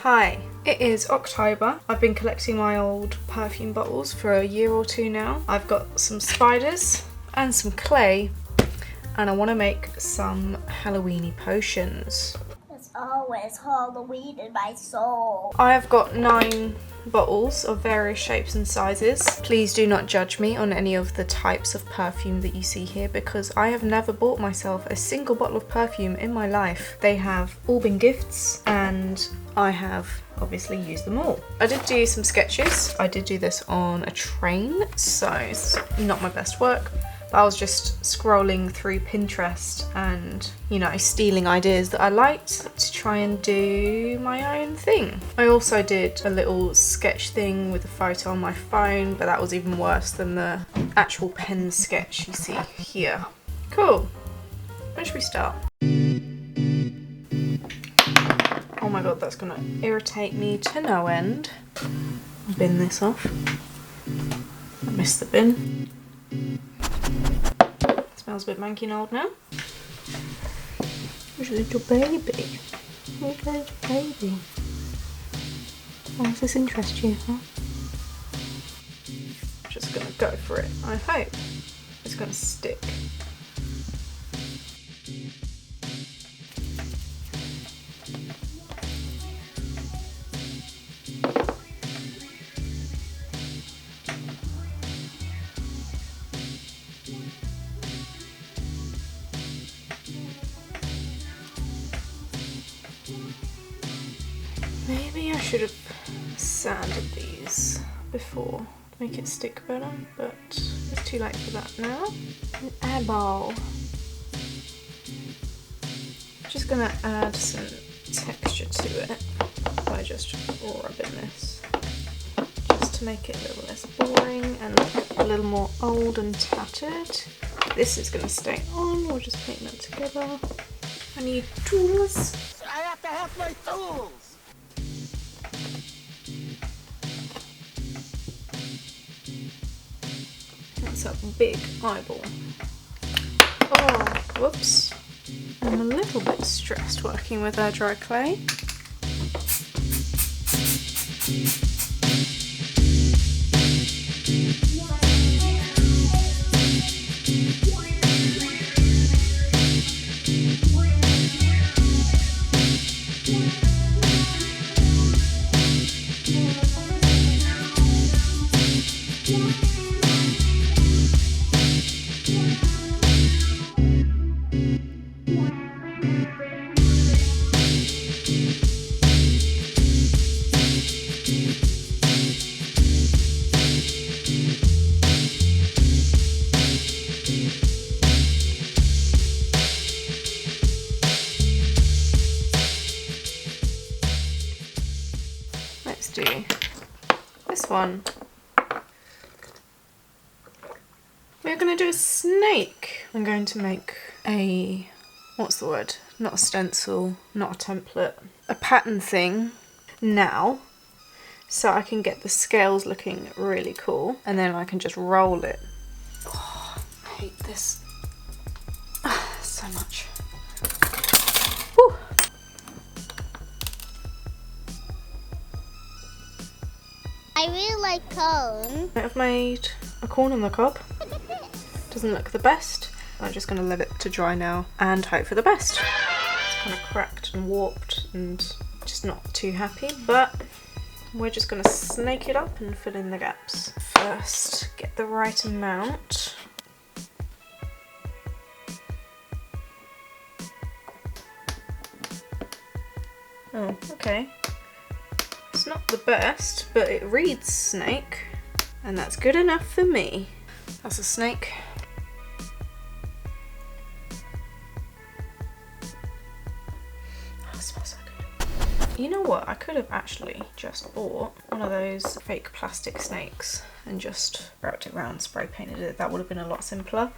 Hi, it is October. I've been collecting my old perfume bottles for a year or two now. I've got some spiders and some clay, and I want to make some Halloween-y potions. It's always Halloween in my soul. I have got 9 bottles of various shapes and sizes. Please do not judge me on any of the types of perfume that you see here, because I have never bought myself a single bottle of perfume in my life. They have all been gifts and I have obviously used them all. I did do some sketches. I did do this on a train, so it's not my best work. But I was just scrolling through Pinterest and, you know, stealing ideas that I liked to try and do my own thing. I also did a little sketch thing with a photo on my phone, but that was even worse than the actual pen sketch you see here. Cool. When should we start? Oh my god, that's gonna irritate me to no end. I'll bin this off. I missed the bin. Smells a bit manky and old now. There's a little baby. Look at this baby. Why does this interest you, huh? Just gonna go for it. I hope it's gonna stick. Maybe I should have sanded these before to make it stick better, but it's too late for that now. An eyeball. Just gonna add some texture to it by just rubbing this, just to make it a little less boring and look a little more old and tattered. This is gonna stay on. We'll just paint that together. I need tools. I have to have my tools. That's a big eyeball. Oh, whoops. I'm a little bit stressed working with our dry clay. Let's do this one. We're going to do a snake. I'm going to make a, what's the word? Not a stencil, not a template. A pattern thing now, so I can get the scales looking really cool, and then I can just roll it. Oh, I hate this so much. Whew. I really like cone. I've made a corn on the cob. Doesn't look the best. I'm just going to let it to dry now and hope for the best. It's kind of cracked and warped and just not too happy, but we're just going to snake it up and fill in the gaps. First, get the right amount. Oh, okay. It's not the best, but it reads snake, and that's good enough for me. That's a snake. Oh, it smells so good. You know what? I could have actually just bought one of those fake plastic snakes and just wrapped it around, spray painted it. That would have been a lot simpler.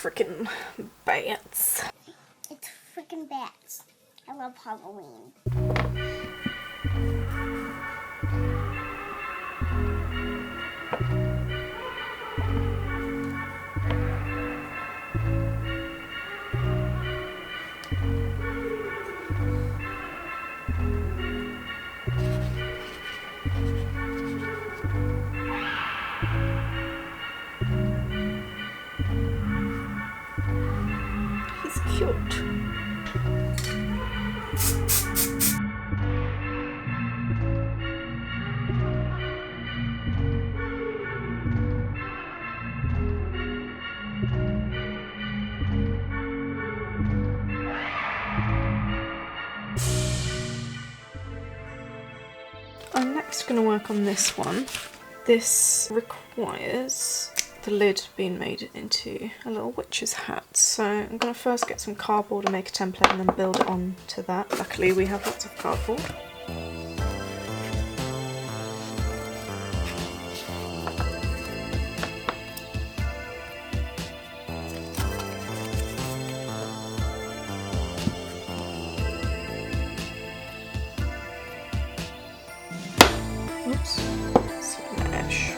freaking bats. It's freaking bats. I love Halloween. He's cute. I'm next going to work on this one. This requires the lid being made into a little witch's hat. So I'm going to first get some cardboard and make a template and then build it on to that. Luckily we have lots of cardboard. Oops, smash.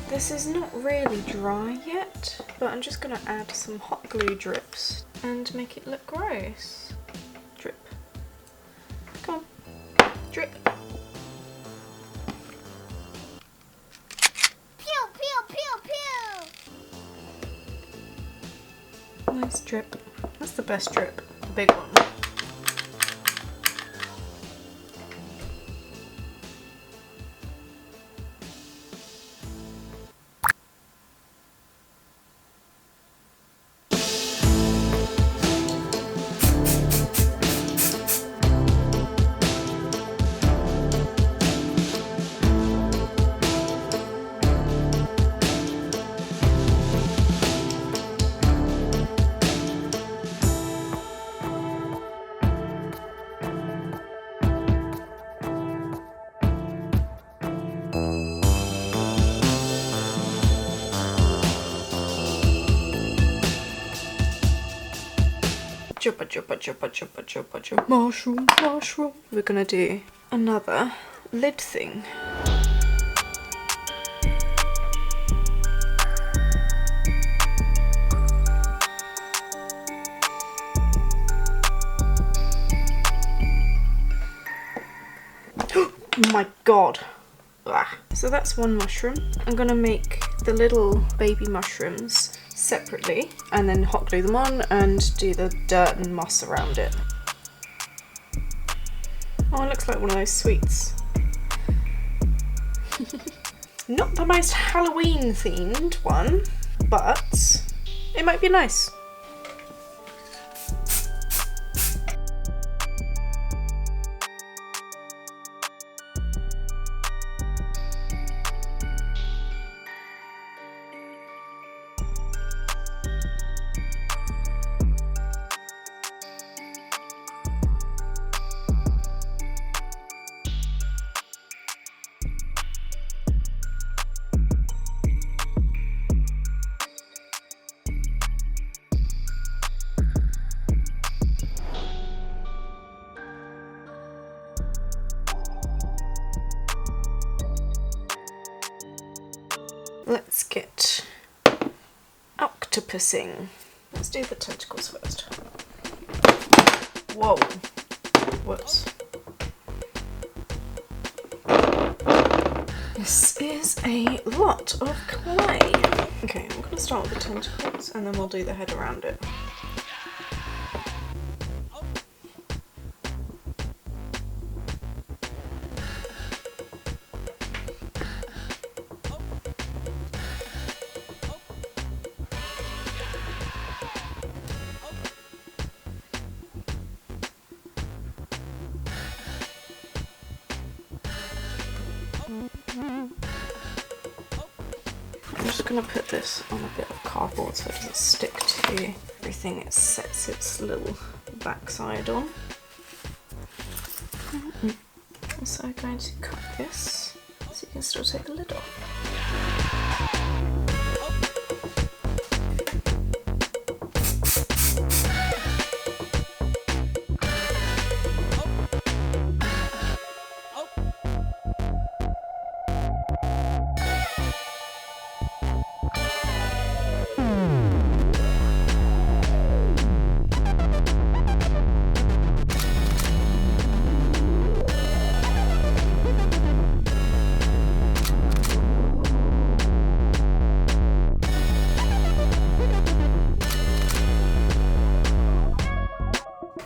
This is not really dry yet, but I'm just going to add some hot glue drips and make it look gross. Drip. Come on. Drip. Pew, pew, pew, pew. Nice drip. That's the best drip. The big one. Mushroom, mushroom. We're gonna do another lid thing. Oh my god. Ah. So that's one mushroom. I'm gonna make the little baby mushrooms separately and then hot glue them on and do the dirt and moss around it. Oh, it looks like one of those sweets. Not the most Halloween themed one, but it might be nice. Let's get octopusing. Let's do the tentacles first. Whoa. Whoops. This is a lot of clay. Okay, I'm going to start with the tentacles and then we'll do the head around it. I'm just going to put this on a bit of cardboard so it doesn't stick to everything it sets its little backside on. Also going to cut this so you can still take the lid off.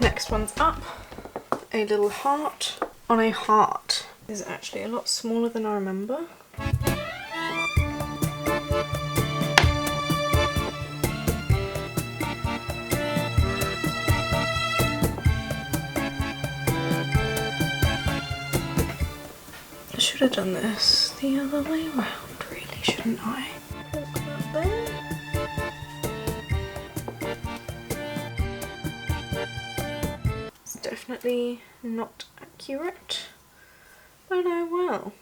Next one's up, a little heart on a heart. This is actually a lot smaller than I remember. I should have done this the other way around, really, shouldn't I? Look that there. Definitely not accurate, but oh well.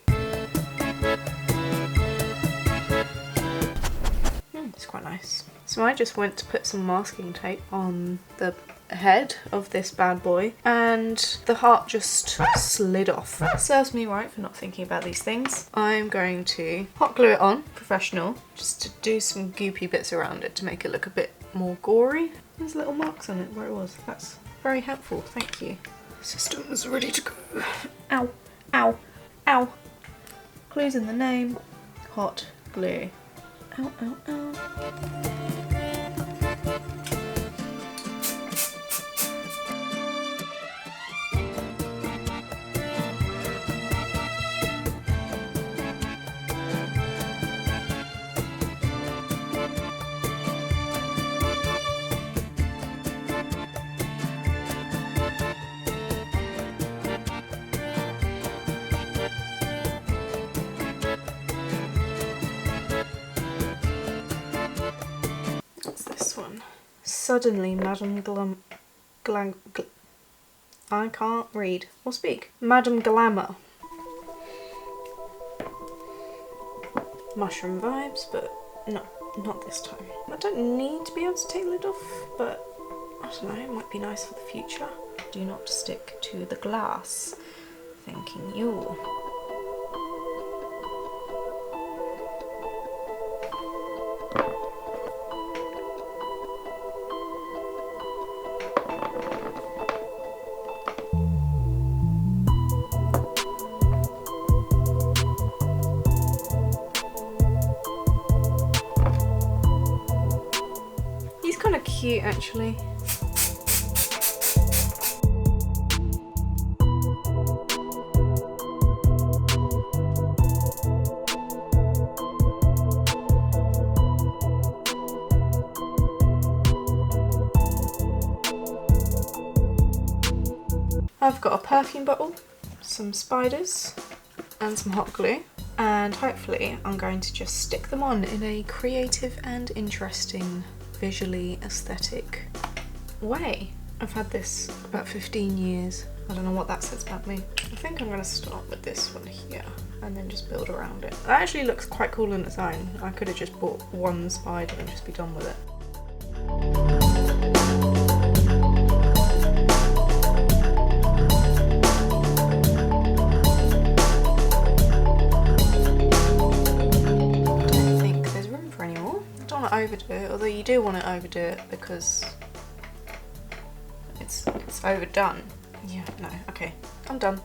It's quite nice. So I just went to put some masking tape on the head of this bad boy and the heart just slid off. Serves me right for not thinking about these things. I'm going to hot glue it on, professional, just to do some goopy bits around it to make it look a bit more gory. There's little marks on it where it was. That's very helpful, thank you. System is ready to go. Ow, ow, ow. Glue's in the name. Hot glue. Ow, ow, ow. Suddenly, Madame I can't read or speak. Madame Glamour. Mushroom vibes, but no, not this time. I don't need to be able to take the lid off, but I don't know, it might be nice for the future. Do not stick to the glass. Thanking you. Cute actually. I've got a perfume bottle, some spiders and some hot glue, and hopefully I'm going to just stick them on in a creative and interesting, visually aesthetic way. I've had this about 15 years. I don't know what that says about me. I think I'm going to start with this one here and then just build around it. That actually looks quite cool in its own. I could have just bought one spider and just be done with it. Overdo it, although you do want to overdo it because it's overdone. Yeah, no, okay, I'm done.